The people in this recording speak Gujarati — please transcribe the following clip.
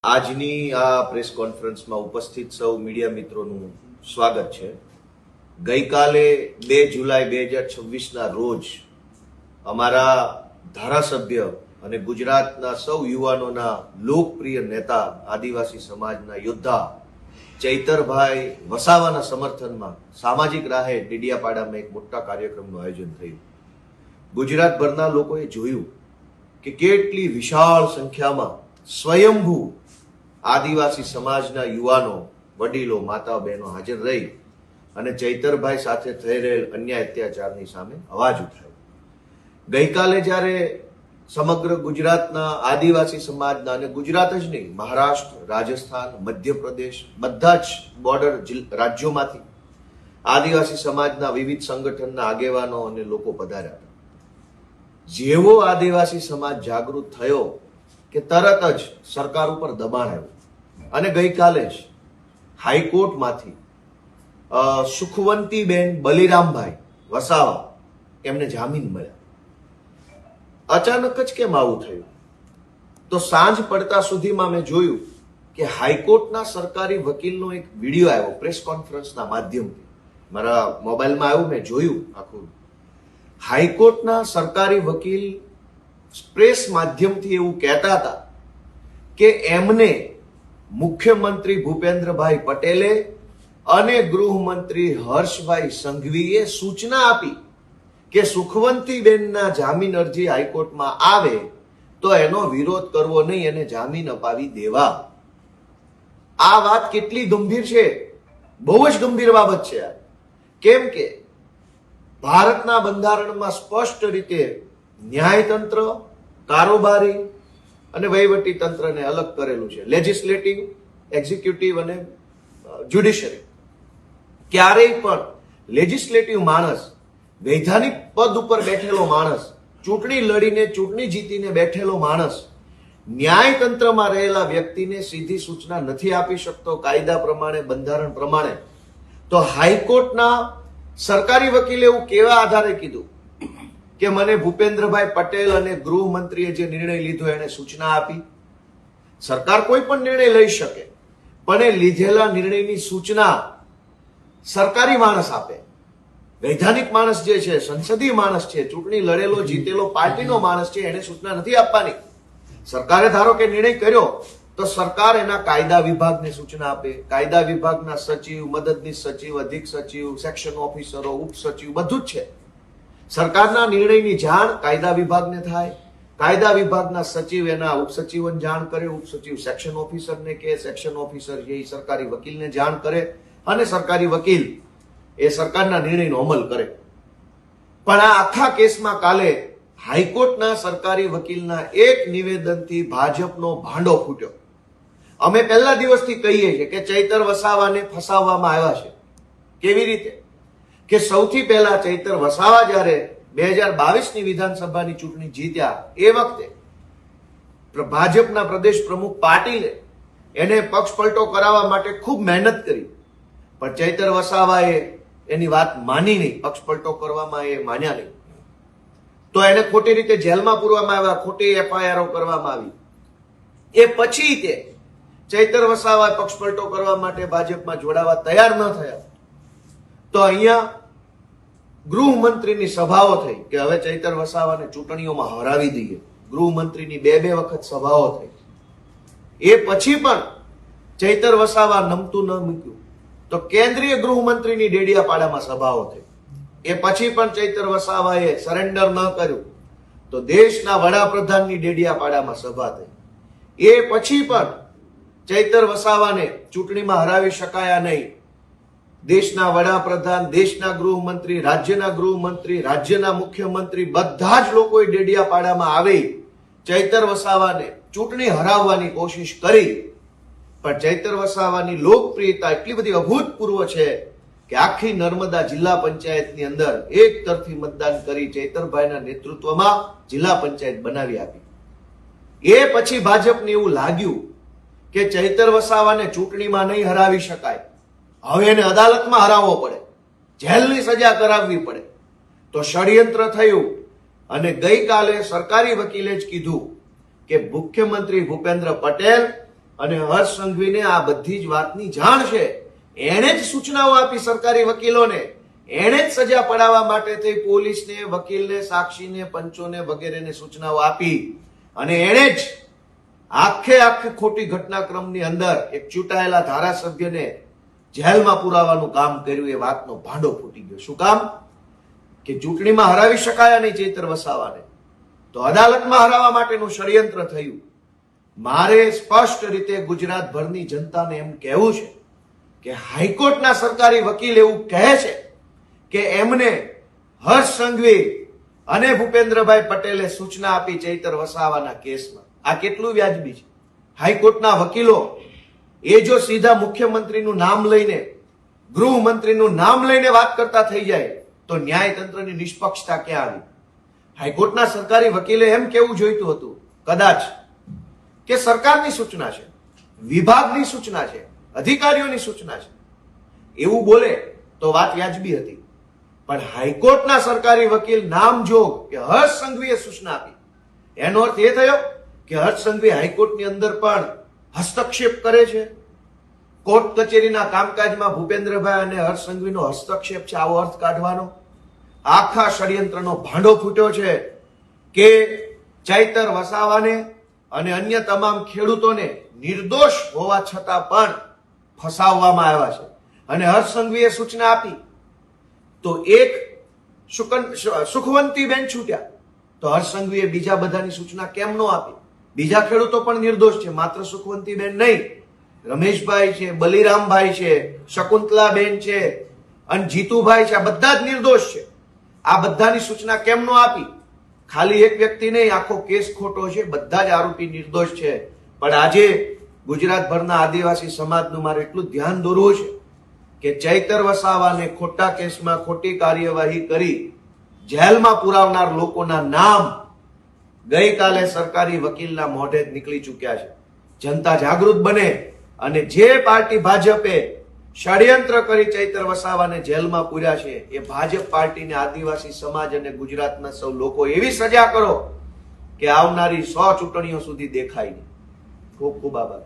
આજની આ પ્રેસ કોન્ફરન્સમાં ઉપસ્થિત સૌ મીડિયા મિત્રોનું સ્વાગત છે. ગઈકાલે 2 જુલાઈ 2026ના રોજ અમારા ધારાસભ્ય અને ગુજરાતના સૌ યુવાનોના લોકપ્રિય નેતા આદિવાસી સમાજના યોદ્ધા ચૈતરભાઈ વસાવાના સમર્થનમાં સામાજિક રાહે ડેડિયાપાડામાં એક મોટા કાર્યક્રમનું આયોજન થયું. ગુજરાતભરના લોકોએ જોયું કે કેટલી વિશાળ સંખ્યામાં સ્વયંભૂ આદિવાસી સમાજના યુવાનો, વડીલો, માતાઓ, બહેનો હાજર રહી અને ચૈતરભાઈ સાથે થઈ રહેલ અન્યાય અત્યાચારની સામે અવાજ ઉઠાવ્યો. ગઈકાલે જ્યારે સમગ્ર ગુજરાતના આદિવાસી સમાજના, અને ગુજરાત જ નહીં, મહારાષ્ટ્ર, રાજસ્થાન, મધ્યપ્રદેશ, બધા જ બોર્ડર રાજ્યોમાંથી આદિવાસી સમાજના વિવિધ સંગઠનના આગેવાનો અને લોકો પધાર્યા હતા. જેવો આદિવાસી સમાજ જાગૃત થયો કે તરત જ સરકાર ઉપર દબાણ આવ્યું અને ગઈકાલે જ હાઈકોર્ટમાંથી સુખવંતીબેન બલિરામભાઈ વસાવા એમને જામીન મળ્યા. અચાનક જ કેમ આવું થયું? તો સાંજ પડતા સુધીમાં મેં જોયું કે હાઈકોર્ટના સરકારી વકીલનો એક વિડીયો આવ્યો પ્રેસ કોન્ફરન્સના માધ્યમથી. મારા મોબાઈલમાં આવ્યું, મેં જોયું આખું. હાઈકોર્ટના સરકારી વકીલ પ્રેસ માધ્યમથી એવું કહેતા હતા કે એમને મુખ્યમંત્રી ભૂપેન્દ્રભાઈ પટેલે અને ગૃહમંત્રી હર્ષભાઈ સંઘવીએ સૂચના આપી કે સુખવંતીબેનના જામીન અરજી હાઈકોર્ટમાં આવે તો એનો વિરોધ કરવો નહીં અને જામીન અપાવી દેવા. આ વાત કેટલી ગંભીર છે? બહુ જ ગંભીર બાબત છે. કેમ કે ભારતના બંધારણમાં સ્પષ્ટ રીતે ન્યાયતંત્ર, કારોબારી અને વહીવટી તંત્રને અલગ કરેલું છે. લેજિસ્લેટિવ, એક્ઝિક્યુટિવ અને જ્યુડિશરી. ક્યારેય પણ લેજિસ્લેટિવ માણસ, વૈધાનિક પદ ઉપર બેઠેલો માણસ, ચૂંટણી લડીને ચૂંટણી જીતીને બેઠેલો માણસ ન્યાયતંત્રમાં રહેલા વ્યક્તિને સીધી સૂચના નથી આપી શકતો કાયદા પ્રમાણે, બંધારણ પ્રમાણે. તો હાઈકોર્ટના સરકારી વકીલે એવું કેવા આધારે કીધું કે મને ભૂપેન્દ્રભાઈ પટેલ અને ગૃહમંત્રીએ જે નિર્ણય લીધો એને સૂચના આપી? સરકાર કોઈ પણ નિર્ણય લઈ શકે, પણ એ લીધેલા નિર્ણયની સૂચના સરકારી માણસ આપે. વૈધાનિક માણસ જે છે, સંસદીય માણસ છે, ચૂંટણી લડેલો જીતેલો પાર્ટીનો માણસ છે, એને સૂચના નથી આપવાની. સરકારે ધારો કે નિર્ણય કર્યો તો સરકાર એના કાયદા વિભાગને સૂચના આપે. કાયદા વિભાગના સચિવ, મદદનીશ સચિવ, અધિક સચિવ, સેક્શન ઓફિસરો, ઉપસચિવ બધું જ છે. સરકારના નિર્ણયની જાણ કાયદા વિભાગને થાય. કાયદા વિભાગના સચિવ એના ઉપસચિવોને જાણ કરે, ઉપસચિવ સેક્શન ઓફિસરને કહે, સેક્શન ઓફિસર જે સરકારી વકીલને જાણ કરે અને સરકારી વકીલ એ સરકારના નિર્ણયનો અમલ કરે. પણ આ આખા કેસમાં કાલે હાઈકોર્ટના સરકારી વકીલના એક નિવેદનથી ભાજપનો ભાંડો ફૂટ્યો. અમે પહેલા દિવસથી કહીએ છીએ કે ચૈતર વસાવાને ફસાવવામાં આવ્યા છે. કેવી રીતે? કે સૌથી પહેલા ચૈતર વસાવા જ્યારે 2022ની વિધાનસભાની ચૂંટણી જીત્યા એ વખતે ભાજપના પ્રદેશ પ્રમુખ પાટીલે એને પક્ષ પલટો કરાવવા માટે ખૂબ મહેનત કરી, પણ ચૈતર વસાવાએ એની વાત માની નહીં. પક્ષ પલટો કરવામાં એ માન્યા નહીં. તો એને ખોટી રીતે જેલમાં પૂરવામાં આવ્યા, ખોટી એફઆઈઆરો કરવામાં આવી. એ પછી તે ચૈતર વસાવા પક્ષ પલટો કરવા માટે ભાજપમાં જોડાવા તૈયાર ન થયા. તો અહીંયા ગૃહમંત્રીની સભાઓ થઈ કે હવે ચૈતર વસાવાને ચૂંટણીઓમાં હરાવી દઈએ. ગૃહમંત્રીની બે વખત સભાઓ થઈ. એ પછી પણ ચૈતર વસાવા નમતું ન મૂક્યું તો કેન્દ્રીય ગૃહમંત્રીની ડેડિયાપાડામાં સભાઓ થઈ. એ પછી પણ ચૈતર વસાવાએ સરેન્ડર ન કર્યું તો દેશના વડાપ્રધાનની ડેડિયાપાડામાં સભા થઈ. એ પછી પણ ચૈતર વસાવાને ચૂંટણીમાં હરાવી શકાયા નહીં. દેશના વડાપ્રધાન, દેશના ગૃહમંત્રી, રાજ્યના મુખ્યમંત્રી બધા જ લોકોએ ડેડિયાપાડામાં આવી ચૈતર વસાવાને ચૂંટણી હરાવવાની કોશિશ કરી. પણ ચૈતર વસાવાની લોકપ્રિયતા એટલી બધી અભૂતપૂર્વ છે કે આખી નર્મદા જિલ્લા પંચાયતની અંદર એક તરફી મતદાન કરી ચૈતરભાઈના નેતૃત્વમાં જિલ્લા પંચાયત બનાવી આપી. એ પછી ભાજપને એવું લાગ્યું કે ચૈતર વસાવાને ચૂંટણીમાં નહીં હરાવી શકાય, હવે એને અદાલતમાં હરાવવો પડે, જેલની સજા કરાવવી પડે. તો ષડયંત્ર થયું અને ગઈકાલે સરકારી વકીલે જ કીધું કે મુખ્યમંત્રી ભૂપેન્દ્ર પટેલ અને હર્ષ સંઘવીને આ બધી જ વાતની જાણ છે. એણે જ સૂચનાઓ આપી સરકારી વકીલોને, એણે જ સજા પડાવવા માટે થઈ પોલીસને, વકીલને, સાક્ષીને, પંચોને વગેરેને સૂચનાઓ આપી અને એણે જ આખે ખોટી ઘટનાક્રમની અંદર એક ચૂંટાયેલા ધારાસભ્યને જેલમાં પુરાવાનું કામ કર્યું. એ વાતનો ભાંડો ફૂટી ગયો. શું કામ? કે ચૂંટણીમાં હરાવી શકાયા નહીં ચૈતર વસાવાને, તો અદાલતમાં હરાવવા માટેનું ષડયંત્ર થયું. મારે સ્પષ્ટ રીતે ગુજરાતભરની જનતાને એમ કહેવું છે કે હાઈકોર્ટના સરકારી વકીલ એવું કહે છે કે એમને હર્ષ સંઘવી અને ભૂપેન્દ્રભાઈ પટેલે સૂચના આપી ચૈતર વસાવાના કેસમાં. આ કેટલું વ્યાજબી છે? હાઈકોર્ટના વકીલો એ જો સીધા મુખ્યમંત્રીનું નામ લઈને, ગૃહમંત્રીનું નામ લઈને વાત કરતા થઈ જાય તો ન્યાયતંત્રની નિષ્પક્ષતા ક્યાં આવી? હાઈકોર્ટના સરકારી વકીલે એમ કેવું જોઈતું હતું કદાચ કે સરકારની સૂચના છે, વિભાગની સૂચના છે, અધિકારીઓની સૂચના છે, એવું બોલે તો વાત વ્યાજબી હતી. પણ હાઈકોર્ટના સરકારી વકીલ નામજોગ કે હર્ષ સંઘવીએ સૂચના આપી, એનો અર્થ એ થયો કે હર્ષ સંઘવી હાઈકોર્ટની અંદર પણ હસ્તક્ષેપ કરે છે. કોર્ટ કચેરીના કામકાજમાં ભૂપેન્દ્રભાઈ અને હર્ષ સંઘવીનો હસ્તક્ષેપ છે, આવો અર્થ કાઢવાનો. આખા ષડયંત્રનો ભાંડો ફૂટ્યો છે કે ચૈતર વસાવાને અને અન્ય તમામ ખેડૂતોને નિર્દોષ હોવા છતાં પણ ફસાવવામાં આવ્યા છે. અને હર્ષ સંઘવીએ સૂચના આપી તો એક સુખવંતીબેન છૂટ્યા, તો હર્ષ સંઘવીએ બીજા બધાની સૂચના કેમ ન આપી? બીજા ખેડૂતો પણ નિર્દોષ છે, માત્ર સુખવંતીબેન નહીં. રમેશભાઈ છે, બલિરામભાઈ છે, શકુંતલાબેન છે અને જીતુભાઈ છે, આ બધા જ નિર્દોષ છે. આ બધાની સૂચના કેમ ન આપી? ખાલી એક વ્યક્તિ નહીં, આખો કેસ ખોટો છે, બધા જ આરોપી નિર્દોષ છે. પણ આજે ગુજરાતભરના આદિવાસી સમાજનું મારે એટલું ધ્યાન દોરવું છે કે ચૈતર વસાવાને ખોટા કેસમાં ખોટી કાર્યવાહી કરી જેલમાં પુરાવનાર લોકોના નામ ગઈકાલે સરકારી વકીલના મોઢે જ નીકળી ચૂક્યા છે. જનતા જાગૃત બને અને જે પાર્ટી ભાજપે ષડયંત્ર કરી ચૈતર વસાવાને જેલમાં પૂર્યા છે એ ભાજપ પાર્ટીને આદિવાસી સમાજ અને ગુજરાતના સૌ લોકો એવી સજા કરો કે આવનારી 100 ચૂંટણીઓ સુધી દેખાય નહીં. ખૂબ ખૂબ આભાર.